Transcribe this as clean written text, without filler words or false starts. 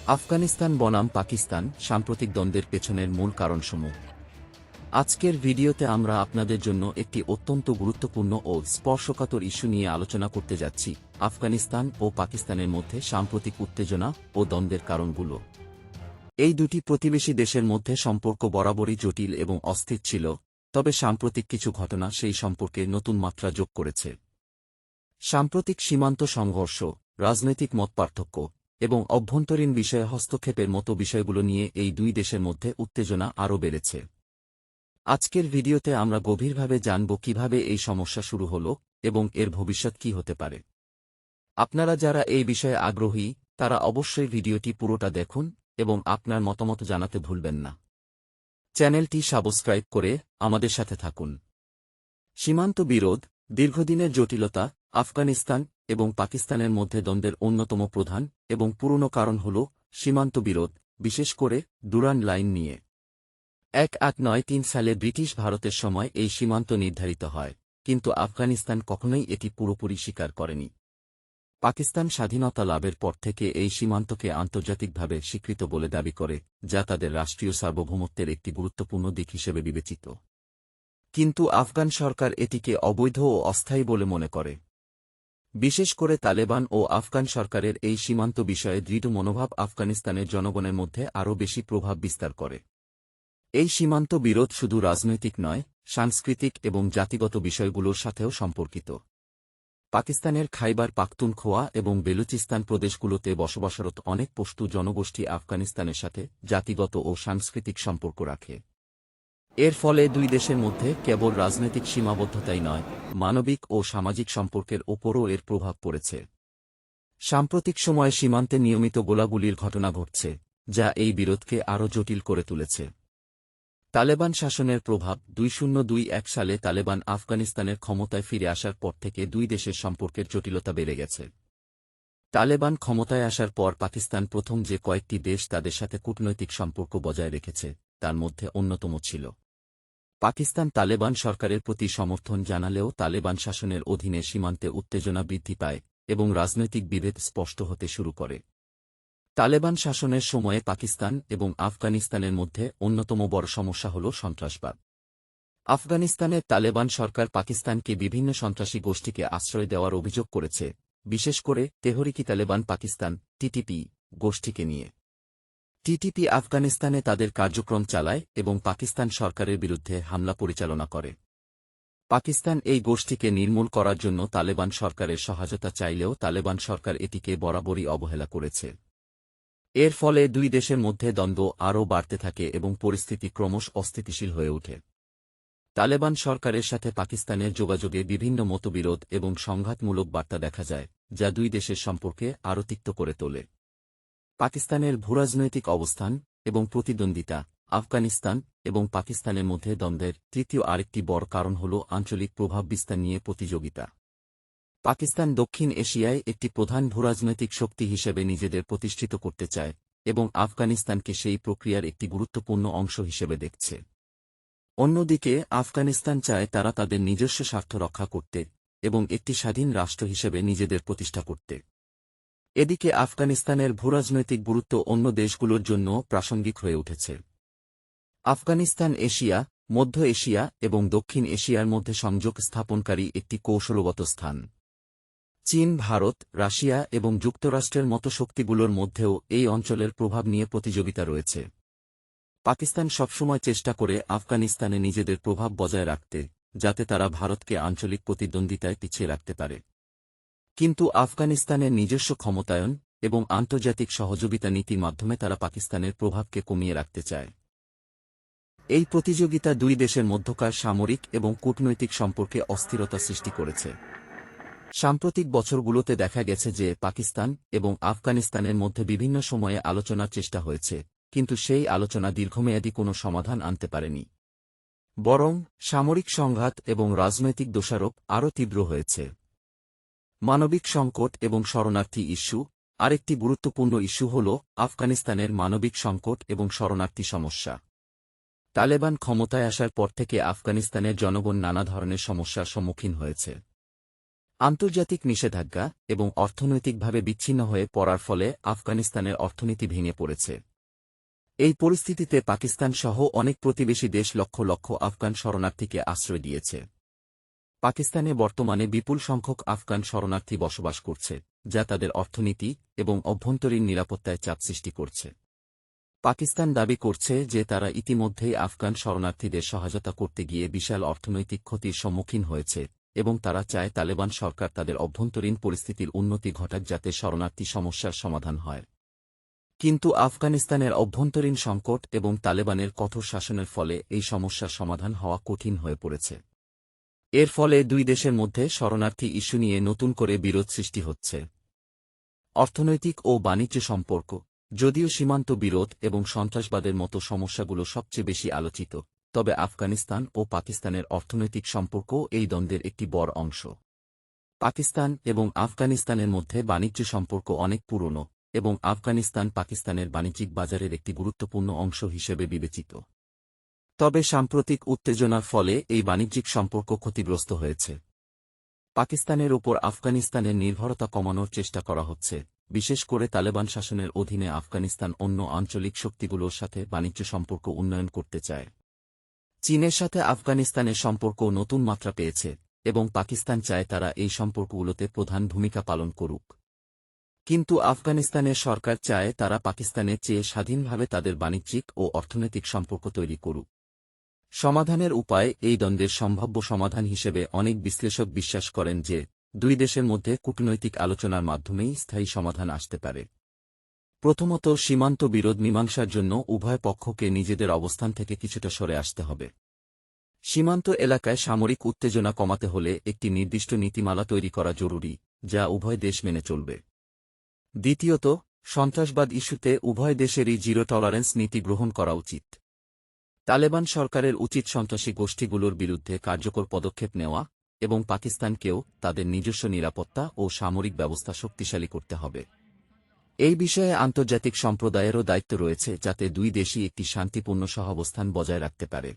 আফগানিস্তান বনাম পাকিস্তান সাম্প্রতিক দ্বন্দ্বের পেছনের মূল কারণসমূহ। আজকের ভিডিওতে আমরা আপনাদের জন্য একটি অত্যন্ত গুরুত্বপূর্ণ ও স্পর্শকাতর ইস্যু নিয়ে আলোচনা করতে যাচ্ছি, আফগানিস্তান ও পাকিস্তানের মধ্যে সাম্প্রতিক উত্তেজনা ও দ্বন্দ্বের কারণগুলো। এই দুটি প্রতিবেশী দেশের মধ্যে সম্পর্ক বরাবরই জটিল এবং অস্থির ছিল, তবে সাম্প্রতিক কিছু ঘটনা সেই সম্পর্কে নতুন মাত্রা যোগ করেছে। সাম্প্রতিক সীমান্ত সংঘর্ষ, রাজনৈতিক মতপার্থক্য এবং অভ্যন্তরীণ বিষয়ে হস্তক্ষেপের মতো বিষয়গুলো নিয়ে এই দুই দেশের মধ্যে উত্তেজনা আরও বেড়েছে। আজকের ভিডিওতে আমরা গভীরভাবে জানব কিভাবে এই সমস্যা শুরু হল এবং এর ভবিষ্যৎ কী হতে পারে। আপনারা যারা এই বিষয়ে আগ্রহী তারা অবশ্যই ভিডিওটি পুরোটা দেখুন এবং আপনার মতামত জানাতে ভুলবেন না। চ্যানেলটি সাবস্ক্রাইব করে আমাদের সাথে থাকুন। সীমান্ত বিরোধ, দীর্ঘদিনের জটিলতা। আফগানিস্তান এবং পাকিস্তানের মধ্যে দ্বন্দ্বের অন্যতম প্রধান এবং পুরনো কারণ হল সীমান্ত বিরোধ, বিশেষ করে ডুরান্ড লাইন নিয়ে। 1893 সালে ব্রিটিশ ভারতের সময় এই সীমান্ত নির্ধারিত হয়, কিন্তু আফগানিস্তান কখনোই এটি পুরোপুরি স্বীকার করেনি। পাকিস্তান স্বাধীনতা লাভের পর থেকে এই সীমান্তকে আন্তর্জাতিকভাবে স্বীকৃত বলে দাবি করে, যা তাদের রাষ্ট্রীয় সার্বভৌমত্বের একটি গুরুত্বপূর্ণ দিক হিসেবে বিবেচিত। কিন্তু আফগান সরকার এটিকে অবৈধ ও অস্থায়ী বলে মনে করে। বিশেষ করে তালেবান ও আফগান সরকারের এই সীমান্ত বিষয়ে দৃঢ় মনোভাব আফগানিস্তানের জনগণের মধ্যে আরও বেশি প্রভাব বিস্তার করে। এই সীমান্ত বিরোধ শুধু রাজনৈতিক নয়, সাংস্কৃতিক এবং জাতিগত বিষয়গুলোর সাথেও সম্পর্কিত। পাকিস্তানের খাইবার পাখতুনখোয়া এবং বেলুচিস্তান প্রদেশগুলোতে বসবাসরত অনেক পশতু জনগোষ্ঠী আফগানিস্তানের সাথে জাতিগত ও সাংস্কৃতিক সম্পর্ক রাখে। এর ফলে দুই দেশের মধ্যে কেবল রাজনৈতিক সীমাবদ্ধতাই নয়, মানবিক ও সামাজিক সম্পর্কের ওপরও এর প্রভাব পড়েছে। সাম্প্রতিক সময়ে সীমান্তে নিয়মিত গোলাগুলির ঘটনা ঘটছে, যা এই বিরোধকে আরও জটিল করে তুলেছে। তালেবান শাসনের প্রভাব। 2021 সালে তালেবান আফগানিস্তানের ক্ষমতায় ফিরে আসার পর থেকে দুই দেশের সম্পর্কের জটিলতা বেড়ে গেছে। তালেবান ক্ষমতায় আসার পর পাকিস্তান প্রথম যে কয়েকটি দেশ তাদের সাথে কূটনৈতিক সম্পর্ক বজায় রেখেছে, তার মধ্যে অন্যতম ছিল। পাকিস্তান তালেবান সরকারের প্রতি সমর্থন জানালেও তালেবান শাসনের অধীনে সীমান্তে উত্তেজনা বৃদ্ধি পায় এবং রাজনৈতিক বিভেদ স্পষ্ট হতে শুরু করে। তালেবান শাসনের সময়ে পাকিস্তান এবং আফগানিস্তানের মধ্যে অন্যতম বড় সমস্যা হল সন্ত্রাসবাদ। আফগানিস্তানের তালেবান সরকার পাকিস্তানকে বিভিন্ন সন্ত্রাসী গোষ্ঠীকে আশ্রয় দেওয়ার অভিযোগ করেছে, বিশেষ করে তেহরিকি তালেবান পাকিস্তান টিটিপি গোষ্ঠীকে নিয়ে। টিটিপি আফগানিস্তানে তাদের কার্যক্রম চালায় এবং পাকিস্তান সরকারের বিরুদ্ধে হামলা পরিচালনা করে। পাকিস্তান এই গোষ্ঠীকে নির্মূল করার জন্য তালেবান সরকারের সহায়তা চাইলেও তালেবান সরকার এটিকে বরাবরই অবহেলা করেছে। এর ফলে দুই দেশের মধ্যে দ্বন্দ্ব আরও বাড়তে থাকে এবং পরিস্থিতি ক্রমশ অস্থিতিশীল হয়ে ওঠে। তালেবান সরকারের সাথে পাকিস্তানের যোগাযোগে বিভিন্ন মতবিরোধ এবং সংঘাতমূলক বার্তা দেখা যায়, যা দুই দেশের সম্পর্কে আরও তিক্ত করে তোলে। পাকিস্তানের ভূরাজনৈতিক অবস্থান এবং প্রতিদ্বন্দ্বিতা। আফগানিস্তান এবং পাকিস্তানের মধ্যে দ্বন্দ্বের তৃতীয় আরেকটি বড় কারণ হল আঞ্চলিক প্রভাব বিস্তার নিয়ে প্রতিযোগিতা। পাকিস্তান দক্ষিণ এশিয়ায় একটি প্রধান ভূরাজনৈতিক শক্তি হিসেবে নিজেদের প্রতিষ্ঠিত করতে চায় এবং আফগানিস্তানকে সেই প্রক্রিয়ার একটি গুরুত্বপূর্ণ অংশ হিসেবে দেখছে। অন্যদিকে আফগানিস্তান চায় তারা তাদের নিজস্ব স্বার্থ রক্ষা করতে এবং একটি স্বাধীন রাষ্ট্র হিসেবে নিজেদের প্রতিষ্ঠা করতে। এদিকে আফগানিস্তানের ভূরাজনৈতিক গুরুত্ব অন্য দেশগুলোর জন্য প্রাসঙ্গিক হয়ে উঠেছে। আফগানিস্তান এশিয়া, মধ্য এশিয়া এবং দক্ষিণ এশিয়ার মধ্যে সংযোগ স্থাপনকারী একটি কৌশলগত স্থান। চীন, ভারত, রাশিয়া এবং যুক্তরাষ্ট্রের মতো শক্তিগুলোর মধ্যেও এই অঞ্চলের প্রভাব নিয়ে প্রতিযোগিতা রয়েছে। পাকিস্তান সবসময় চেষ্টা করে আফগানিস্তানে নিজেদের প্রভাব বজায় রাখতে, যাতে তারা ভারতকে আঞ্চলিক প্রতিদ্বন্দ্বিতায় পিছিয়ে রাখতে পারে। কিন্তু আফগানিস্তানের নিজস্ব ক্ষমতায়ন এবং আন্তর্জাতিক সহযোগিতা নীতির মাধ্যমে তারা পাকিস্তানের প্রভাবকে কমিয়ে রাখতে চায়। এই প্রতিযোগিতা দুই দেশের মধ্যকার সামরিক এবং কূটনৈতিক সম্পর্কে অস্থিরতা সৃষ্টি করেছে। সাম্প্রতিক বছরগুলোতে দেখা গেছে যে পাকিস্তান এবং আফগানিস্তানের মধ্যে বিভিন্ন সময়ে আলোচনার চেষ্টা হয়েছে, কিন্তু সেই আলোচনা দীর্ঘমেয়াদী কোনো সমাধান আনতে পারেনি। বরং সামরিক সংঘাত এবং রাজনৈতিক দোষারোপ আরও তীব্র হয়েছে। মানবিক সংকট এবং শরণার্থী ইস্যু। আরেকটি গুরুত্বপূর্ণ ইস্যু হল আফগানিস্তানের মানবিক সংকট এবং শরণার্থী সমস্যা। তালেবান ক্ষমতায় আসার পর থেকে আফগানিস্তানের জনগণ নানা ধরনের সমস্যার সম্মুখীন হয়েছে। আন্তর্জাতিক নিষেধাজ্ঞা এবং অর্থনৈতিকভাবে বিচ্ছিন্ন হয়ে পড়ার ফলে আফগানিস্তানের অর্থনীতি ভেঙে পড়েছে। এই পরিস্থিতিতে পাকিস্তান সহ অনেক প্রতিবেশী দেশ লক্ষ লক্ষ আফগান শরণার্থীকে আশ্রয় দিয়েছে। পাকিস্তানে বর্তমানে বিপুল সংখ্যক আফগান শরণার্থী বসবাস করছে, যা তাদের অর্থনীতি এবং অভ্যন্তরীণ নিরাপত্তায় চাপ সৃষ্টি করছে। পাকিস্তান দাবি করছে যে তারা ইতিমধ্যেই আফগান শরণার্থীদের সহায়তা করতে গিয়ে বিশাল অর্থনৈতিক ক্ষতির সম্মুখীন হয়েছে এবং তারা চায় তালেবান সরকার তাদের অভ্যন্তরীণ পরিস্থিতির উন্নতি ঘটাক যাতে শরণার্থী সমস্যার সমাধান হয়। কিন্তু আফগানিস্তানের অভ্যন্তরীণ সংকট এবং তালেবানের কঠোর শাসনের ফলে এই সমস্যার সমাধান হওয়া কঠিন হয়ে পড়েছে। এর ফলে দুই দেশের মধ্যে শরণার্থী ইস্যু নিয়ে নতুন করে বিরোধ সৃষ্টি হচ্ছে। অর্থনৈতিক ও বাণিজ্য সম্পর্ক, যদিও সীমান্ত বিরোধ এবং সন্ত্রাসবাদের মতো সমস্যাগুলো সবচেয়ে বেশি আলোচিত, তবে আফগানিস্তান ও পাকিস্তানের অর্থনৈতিক সম্পর্কও এই দ্বন্দ্বের একটি বড় অংশ। পাকিস্তান এবং আফগানিস্তানের মধ্যে বাণিজ্য সম্পর্ক অনেক পুরনো এবং আফগানিস্তান পাকিস্তানের বাণিজ্যিক বাজারের একটি গুরুত্বপূর্ণ অংশ হিসেবে বিবেচিত। তবে সাম্প্রতিক উত্তেজনার ফলে এই বাণিজ্যিক সম্পর্ক ক্ষতিগ্রস্ত হয়েছে। পাকিস্তানের ওপর আফগানিস্তানের নির্ভরতা কমানোর চেষ্টা করা হচ্ছে, বিশেষ করে তালেবান শাসনের অধীনে আফগানিস্তান অন্য আঞ্চলিক শক্তিগুলোর সাথে বাণিজ্য সম্পর্ক উন্নয়ন করতে চায়। চীনের সাথে আফগানিস্তানের সম্পর্ক নতুন মাত্রা পেয়েছে এবং পাকিস্তান চায় তারা এই সম্পর্কগুলোতে প্রধান ভূমিকা পালন করুক। কিন্তু আফগানিস্তানের সরকার চায় তারা পাকিস্তানের চেয়ে স্বাধীনভাবে তাদের বাণিজ্যিক ও অর্থনৈতিক সম্পর্ক তৈরি করুক। সমাধানের উপায়, এই দ্বন্দ্বের সম্ভাব্য সমাধান হিসেবে অনেক বিশ্লেষক বিশ্বাস করেন যে দুই দেশের মধ্যে কূটনৈতিক আলোচনার মাধ্যমেই স্থায়ী সমাধান আসতে পারে। প্রথমত, সীমান্ত বিরোধ মীমাংসার জন্য উভয় পক্ষকে নিজেদের অবস্থান থেকে কিছুটা সরে আসতে হবে। সীমান্ত এলাকায় সামরিক উত্তেজনা কমাতে হলে একটি নির্দিষ্ট নীতিমালা তৈরি করা জরুরি, যা উভয় দেশ মেনে চলবে। দ্বিতীয়ত, সন্ত্রাসবাদ ইস্যুতে উভয় দেশেরই জিরো টলারেন্স নীতি গ্রহণ করা উচিত। তালেবান সরকারের উচিত সন্ত্রাসী গোষ্ঠীগুলোর বিরুদ্ধে কার্যকর পদক্ষেপ নেওয়া এবং পাকিস্তানকেও তাদের নিজস্ব নিরাপত্তা ও সামরিক ব্যবস্থা শক্তিশালী করতে হবে। এই বিষয়ে আন্তর্জাতিক সম্প্রদায়েরও দায়িত্ব রয়েছে যাতে দুই দেশই একটি শান্তিপূর্ণ সহাবস্থান বজায় রাখতে পারে।